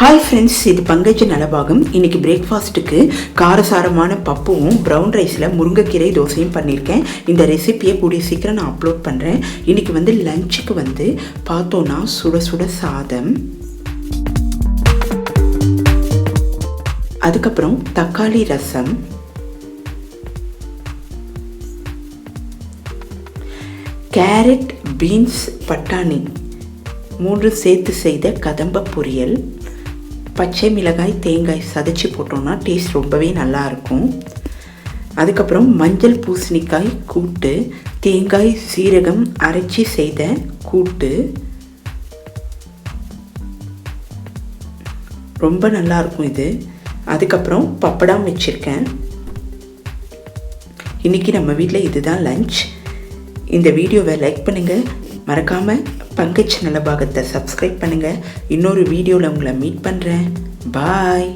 Hi friends, இது பங்கஜ் நலபாகம். இன்றைக்கி பிரேக்ஃபாஸ்ட்டுக்கு காரசாரமான பப்புவும் ப்ரௌன் ரைஸில் முருங்கைக்கீரை தோசையும் பண்ணியிருக்கேன். இந்த ரெசிப்பியை கூடிய சீக்கிரம் நான் அப்லோட் பண்ணுறேன். இன்றைக்கி லஞ்சுக்கு பார்த்தோன்னா சுட சுட சாதம், அதுக்கப்புறம் தக்காளி ரசம், கேரட், பீன்ஸ், பட்டாணி 3 சேர்த்து செய்த கதம்ப பொரியல், பச்சை மிளகாய், தேங்காய் சதைச்சி போட்டோன்னா டேஸ்ட் ரொம்பவே நல்லாயிருக்கும். அதுக்கப்புறம் மஞ்சள் பூசணிக்காய் கூட்டு, தேங்காய் சீரகம் அரைச்சி செய்த கூட்டு, ரொம்ப நல்லாயிருக்கும் இது. அதுக்கப்புறம் பப்படம் வச்சுருக்கேன். இன்றைக்கி நம்ம வீட்டில் இதுதான் லஞ்ச். இந்த வீடியோவை லைக் பண்ணுங்கள், மறக்காமல் பங்கஜ் நலபாகத்தை சப்ஸ்கிரைப் பண்ணுங்கள். இன்னொரு வீடியோவில் உங்களை மீட் பண்ணுறேன். பாய்.